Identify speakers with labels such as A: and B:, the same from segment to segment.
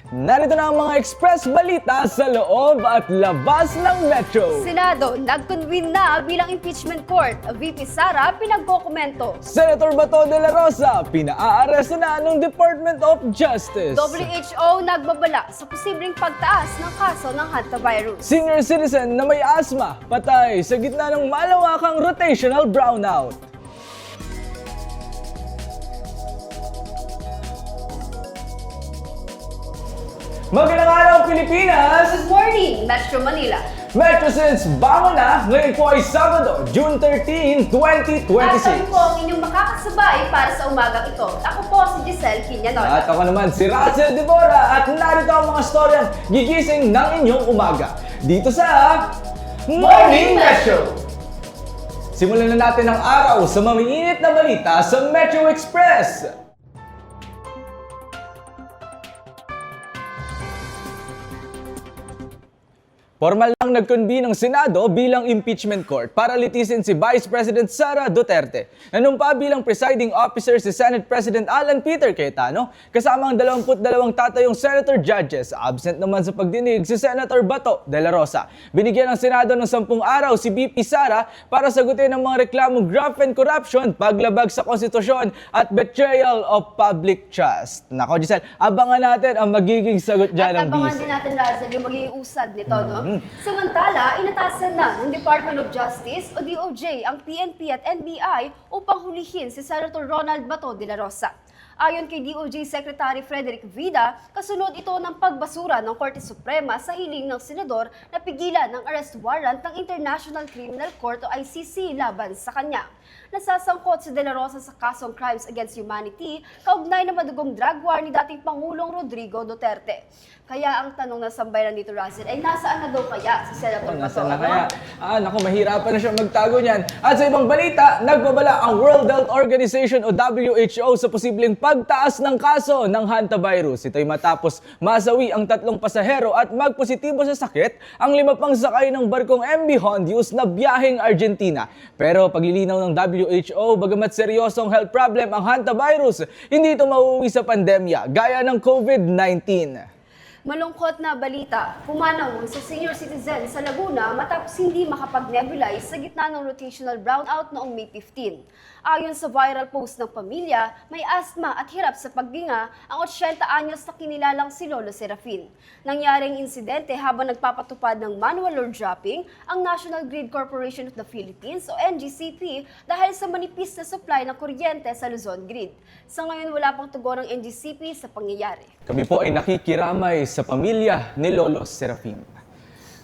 A: Narito na ang mga express balita sa loob at labas ng Metro.
B: Senado, nag-convene na bilang impeachment court. VP Sara, pinagkokomento.
A: Senator Bato de la Rosa, pinaaaresta na ng Department of Justice.
B: WHO, nagbabala sa posibleng pagtaas ng kaso ng hantavirus.
A: Senior citizen na may asthma, patay sa gitna ng malawakang rotational brownout. Magandang araw, Pilipinas!
B: Good morning, Metro Manila.
A: Metro Sense, bangon na! Ngayon po ay Sabado, June 13, 2026.
B: At kami po ang inyong makakasabay para sa umagang ito. Ako po si Giselle Quinanola.
A: At ako naman si Russell Devora at narito ang mga storyang gigising ng inyong umaga. Dito sa Morning Metro! Simulan na natin ang araw sa mamiinit na balita sa Metro Express. Formal lang nag-convene ang Senado bilang impeachment court para litisin si Vice President Sara Duterte. Nanumpa bilang presiding officer si Senate President Alan Peter Cayetano kasama ang 22 tatayong senator judges. Absent naman sa pagdinig si Senator Bato de la Rosa. Binigyan ng Senado ng 10 araw si VP Sara para sagutin ang mga reklamong graft and corruption, paglabag sa konstitusyon at betrayal of public trust. Nako Giselle, abangan natin ang magiging sagot dyan ng
B: At abangan
A: BC.
B: din natin, Russell, yung magiging usad nito, no? Samantala, inatasan na ng Department of Justice o DOJ ang PNP at NBI upang hulihin si Senator Ronald Bato de la Rosa. Ayon kay DOJ Secretary Frederick Vida, kasunod ito ng pagbasura ng Korte Suprema sa hiling ng senador na pigilan ng arrest warrant ng International Criminal Court o ICC laban sa kanya. Nasasangkot si De La Rosa sa kasong Crimes Against Humanity kaugnay na madugong drug war ni dating Pangulong Rodrigo Duterte. Kaya ang tanong ng sambayanan dito, Russell, ay nasaan na daw kaya si Senator Bato?
A: Nasaan na kaya? Naku, mahirapan na siya magtago niyan. At sa ibang balita, nagbabala ang World Health Organization o WHO sa posibleng pagtaas ng kaso ng hantavirus. Ito'y matapos masawi ang 3 pasahero at magpositibo sa sakit ang 5 pang sakay ng barkong MV Hondius na biyaheng Argentina. Pero paglilinaw ng WHO, bagamat seryosong health problem ang hantavirus, hindi ito mauuwi sa pandemya gaya ng COVID-19.
B: Malungkot na balita, pumanaw sa senior citizen sa Laguna matapos hindi makapag-nebulize sa gitna ng rotational brownout noong May 15. Ayon sa viral post ng pamilya, may asthma at hirap sa pagginga ang 80 anyos na kinilalang si Lolo Serafin. Nangyaring insidente habang nagpapatupad ng manual load dropping ang National Grid Corporation of the Philippines o NGCP dahil sa manipis na supply ng kuryente sa Luzon Grid. Sa ngayon wala pang tugon ng NGCP sa pangyayari.
A: Kami po ay nakikiramay sa pamilya ni Lolo Serafin.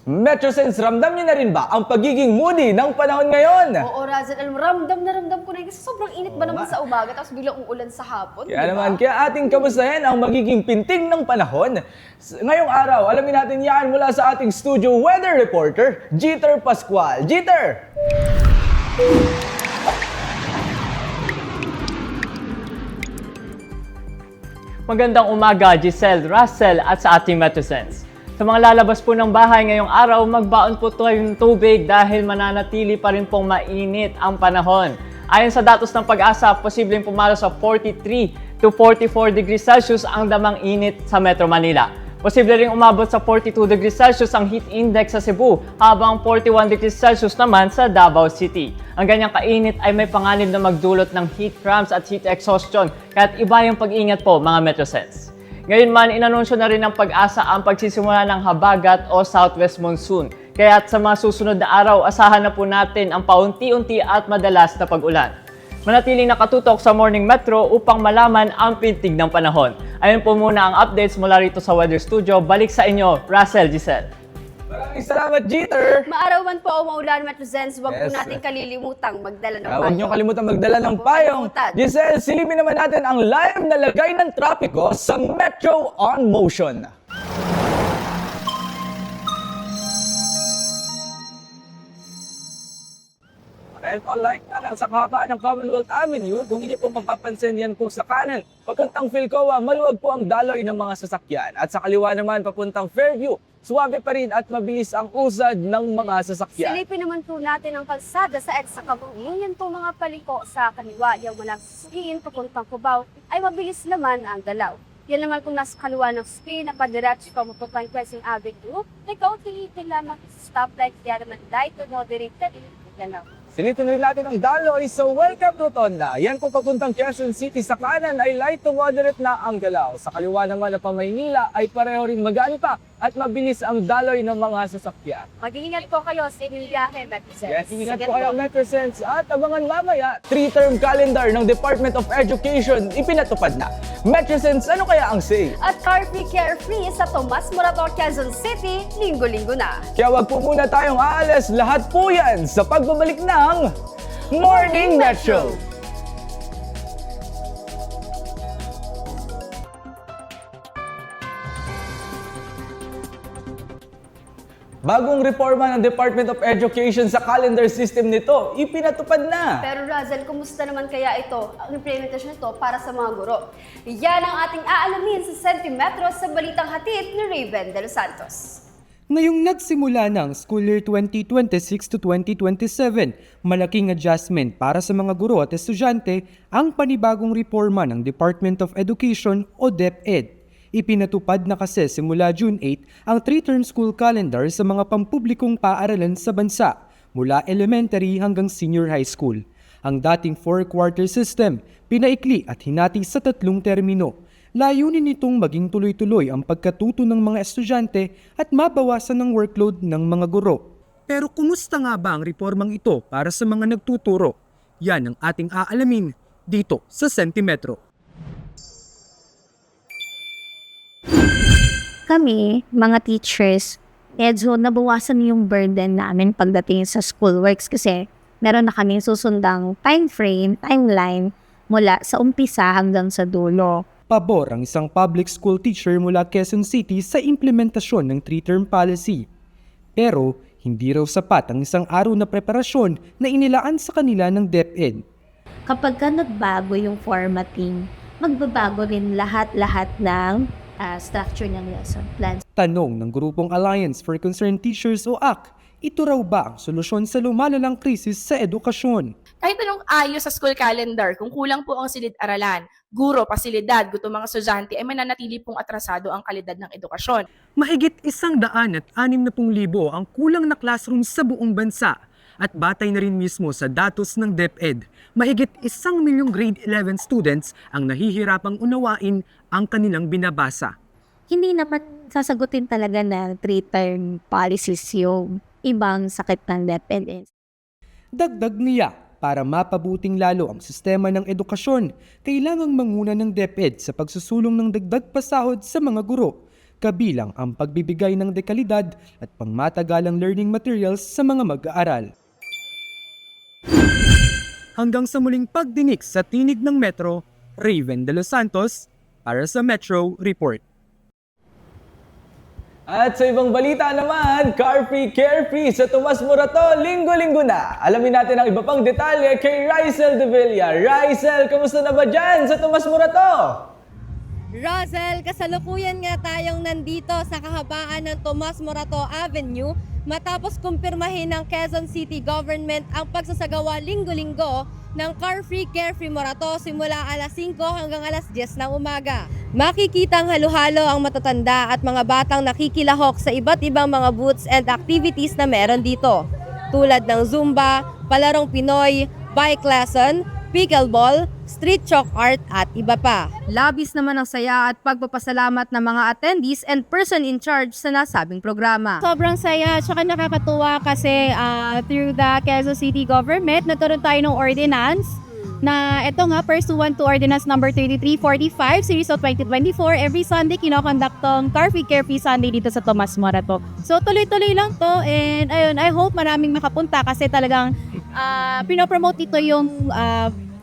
A: Metro Sense, ramdam niyo na rin ba ang pagiging moody ng panahon ngayon?
B: Oo, Razan, alam mo, ramdam ko na yun kasi sobrang init ba naman sa umaga tapos biglang uulan sa hapon,
A: Kaya
B: diba?
A: naman, kaya ating kamustahin ang magiging pinting ng panahon. Ngayong araw, alamin natin yan mula sa ating studio weather reporter, Jeter Pascual. Jeter!
C: Magandang umaga, Giselle, Russell at sa ating MetroSense. Sa mga lalabas po ng bahay ngayong araw, magbaon po tayo ng tubig dahil mananatili pa rin pong mainit ang panahon. Ayon sa datos ng Pag-asa, posibleng pumalo sa 43 to 44 degrees Celsius ang damang init sa Metro Manila. Posible ring umabot sa 42 degrees Celsius ang heat index sa Cebu, habang 41 degrees Celsius naman sa Davao City. Ang ganyang kainit ay may panganib na magdulot ng heat cramps at heat exhaustion, kaya't iba yung pag-ingat po mga MetroSense. Ngayon man, inanunsyo na rin ng Pag-asa ang pagsisimula ng habagat o southwest monsoon. Kaya't sa mga susunod na araw, asahan na po natin ang paunti-unti at madalas na pag-ulan. Manatiling nakatutok sa Morning Metro upang malaman ang pintig ng panahon. Ayun po muna ang updates mula rito sa Weather Studio. Balik sa inyo, Russell, Giselle.
A: Maraming salamat, Jeter!
B: Maarawan po o maulan, MetroSense, huwag po
A: Yes.
B: natin kalilimutang magdala ng
A: Huwag niyo kalimutan magdala ng payong. Giselle, silipin naman natin ang live na lagay ng trapiko sa Metro on Motion. Ito like na lang sa kababa ng Commonwealth Avenue. Kung hindi po mapapansin yan po sa kanan, papuntang Philcoa, maluwag po ang daloy ng mga sasakyan. At sa kaliwa naman, papuntang Fairview, suwabe pa rin at mabilis ang usad ng mga sasakyan.
B: Silipin naman po natin ang kalsada sa EDSA Kabungin. Yan po mga paliko sa kaliwa. Yung mga sasakyan papuntang Cubao ay mabilis naman ang dalaw. Yan naman kung nasa kaliwa ng screen, napadiretso ka mapupunta Quezon Avenue, ikaw tilitin lamang sa stoplight, kaya naman light to moderate ka din. Yan lang.
A: Silitin rin natin ang daloy sa Welcome Rotonda. Yan kung papuntang Quezon City sa kanan ay light to moderate na ang galaw. Sa kaliwa naman na Maynila ay pareho rin magaan pa at mabilis ang daloy ng mga sasakyan.
B: Mag-iingat po kayo sa inyong biyahe, Metrosense.
A: Yes, ingat po kayo Metrosense at abangan mamaya, 3-term calendar ng Department of Education ipinatupad na. Metrosense, ano kaya ang say?
B: At Carfree Carefree sa Tomas Morato, Quezon City, linggo-linggo na.
A: Kaya wag po muna tayong aalis, lahat po yan sa pagbabalik ng Morning Metro! Bagong reforma ng Department of Education sa calendar system nito, ipinatupad na.
B: Pero Razel, kumusta naman kaya ito, ang implementasyon nito para sa mga guro? Yan ang ating aalamin sa Centimetro sa balitang hatid ni Raven De Los Santos.
D: Ngayong nagsimula ng school year 2026 to 2027, malaking adjustment para sa mga guro at estudyante ang panibagong reforma ng Department of Education o DepEd. Ipinatupad na kasi simula June 8 ang 3-term school calendar sa mga pampublikong paaralan sa bansa, mula elementary hanggang senior high school. Ang dating 4-quarter system, pinaikli at hinati sa 3 termino. Layunin nitong maging tuloy-tuloy ang pagkatuto ng mga estudyante at mabawasan ang workload ng mga guro. Pero kumusta nga ba ang reformang ito para sa mga nagtuturo? Yan ang ating aalamin dito sa Centimetro.
E: Kami, mga teachers, medyo nabawasan yung burden namin pagdating sa schoolworks kasi meron na kaming susundang time frame, timeline mula sa umpisa hanggang sa dulo.
D: Pabor ang isang public school teacher mula Quezon City sa implementasyon ng 3-term policy. Pero hindi raw sapat ang isang araw na preparasyon na inilaan sa kanila ng DepEd.
E: Kapag ka nagbago yung formatting, magbabago rin lahat-lahat ng structure ng lesson plans.
D: Tanong ng grupong Alliance for Concerned Teachers o ACT, ito raw ba ang solusyon sa lumalalang krisis sa edukasyon?
F: Kahit anong ayos sa school calendar, kung kulang po ang silid-aralan, guro, pasilidad, gusto mga estudyante, ay mananatili pong atrasado ang kalidad ng edukasyon.
D: Mahigit 160,000 ang kulang na classroom sa buong bansa at batay na rin mismo sa datos ng DepEd. Mahigit 1 milyong grade 11 students ang nahihirapang unawain ang kanilang binabasa.
E: Hindi naman sasagutin talaga ng 3-term policies yung ibang sakit ng DepEd.
D: Dagdag niya, para mapabuting lalo ang sistema ng edukasyon, kailangang manguna ng DepEd sa pagsusulong ng dagdag pasahod sa mga guro, kabilang ang pagbibigay ng dekalidad at pangmatagalang learning materials sa mga mag-aaral. Hanggang sa muling pagdinig sa tinig ng Metro, Raven De Los Santos para sa Metro Report.
A: At sa ibang balita naman, Carfree Carefree sa Tomas Morato, linggo-linggo na. Alamin natin ang iba pang detalye kay Rysel De Villa. Rysel, kamusta na ba dyan sa Tomas Morato?
G: Rosel, kasalukuyan nga tayong nandito sa kahabaan ng Tomas Morato Avenue matapos kumpirmahin ng Quezon City Government ang pagsasagawa linggo-linggo ng Carfree Carefree Morato simula alas 5 hanggang alas 10 ng umaga. Makikitang halo-halo ang matatanda at mga batang nakikilahok sa iba't ibang mga booths and activities na meron dito, tulad ng Zumba, Palarong Pinoy, bike lesson, pickleball, street chalk art at iba pa. Labis naman ang saya at pagpapasalamat ng mga attendees and person in charge sa nasabing programa.
H: Sobrang saya at saka nakakatuwa kasi through the Quezon City Government, nagkaroon tayo ng ordinance na ito nga, pursuant to Ordinance number 3345, Series of 2024, every Sunday kinokonduct tong Carfree Carefree Sunday dito sa Tomas Morato. So tuloy-tuloy lang to and ayun, I hope maraming makapunta kasi talagang pinopromote ito yung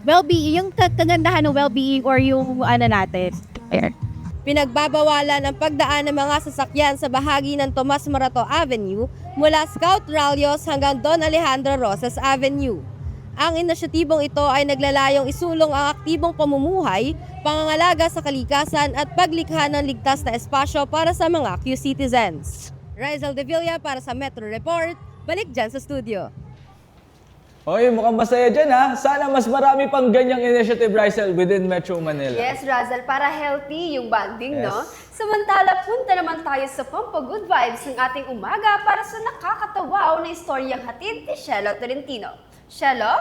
H: well-being, yung kagandahan ng well-being or yung ano natin. Ayan.
G: Pinagbabawalan ang pagdaan ng mga sasakyan sa bahagi ng Tomas Morato Avenue mula Scout Ralios hanggang Don Alejandro Rosas Avenue. Ang inisyatibong ito ay naglalayong isulong ang aktibong pamumuhay, pangangalaga sa kalikasan at paglikha ng ligtas na espasyo para sa mga Q-citizens. Rysel De Villa para sa Metro Report, balik dyan sa studio.
A: Oy, mukhang masaya dyan ha. Sana mas marami pang ganyang initiative, Rysel, within Metro Manila.
B: Yes, Razel, para healthy yung bonding, no?
A: Yes.
B: Samantala, punta naman tayo sa Pampa Good Vibes ng ating umaga para sa nakakatawa na istoryang hatid ni Shelo Tolentino. Shelo?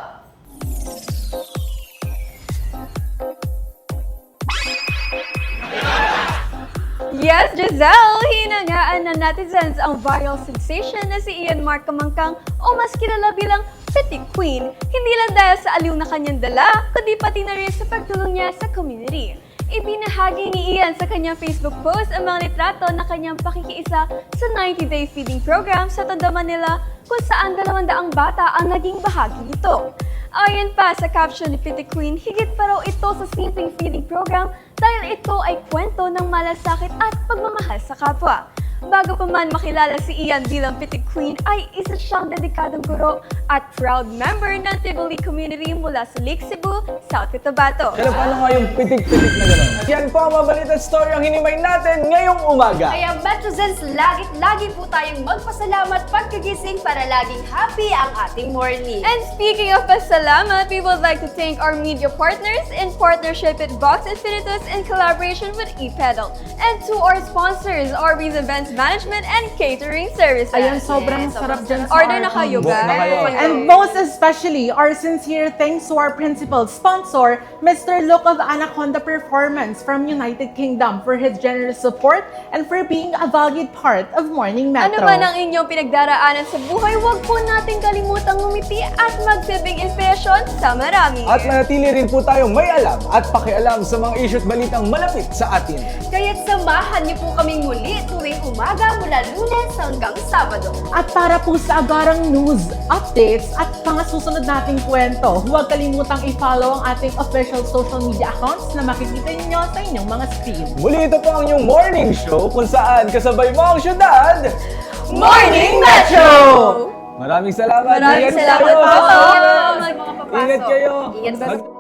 I: Yes, Giselle! Hinangaan na netizens ang viral sensation na si Ian Mark Kamangkang o mas kilala bilang Petit Queen. Hindi lang dahil sa aliw na kanyang dala, kundi pati na rin sa pagtulong niya sa community. Ibinahagi ni Ian sa kanyang Facebook post ang mga litrato na kanyang pakikiisa sa 90-day feeding program sa Tondo, Manila kung saan 200 bata ang naging bahagi nito. Ayon pa sa caption ni Petit Queen, higit pa raw ito sa simpleng feeding program dahil ito ay kwento ng malasakit at pagmamahal sa kapwa. Bago pa man makilala si Ian bilang Petit Queen, ay isa siyang dedikadong guro at proud member ng Tivoli community mula sa Lake Cebu, South Cotabato.
A: Pero paano nga yung pitik-pitik na gano'n? Yan po ang mabalit at story ang hinimay natin ngayong umaga.
B: Kaya Metrozens, lagi po tayong magpasalamat pagkagising para laging happy ang ating morning.
I: And speaking of pasalamat, we would like to thank our media partners in partnership with Vox Infinitus in collaboration with ePedal. And to our sponsors, Arby's Events Management and Catering Services.
J: Ayan, sobrang sarap dyan sa
I: Order na
J: Arby's.
I: kayo,
A: Book na kayo.
I: guys.
J: And most especially, our sincere thanks to our principal sponsor, Mr. Luke of Anaconda Performance from United Kingdom for his generous support and for being a valued part of Morning
I: Ano
J: Metro.
I: man ang inyong pinagdaraanan sa buhay, huwag po nating kalimutang ngumiti at magsilbing inspirasyon sa marami.
A: At manatili rin po tayong may alam at pakialam sa mga issue at balitang malapit sa atin.
B: Kaya't samahan niyo po kaming muli tuwing umaga mula Lunes hanggang Sabado.
J: At para po sa agarang news, updates at mga susunod nating kwento, huwag kalimutang i-follow ang ating official social media accounts na makikita ninyo sa inyong mga screen.
A: Muli ito po ang inyong morning show kung saan kasabay mo ang syudad.
J: Morning Metro!
A: Maraming salamat.
I: Maraming
A: Ingat
I: salamat
A: kayo.
I: po.
B: Sa mga papasok.
A: Ingat kayo.
B: Ingat.
A: Mag-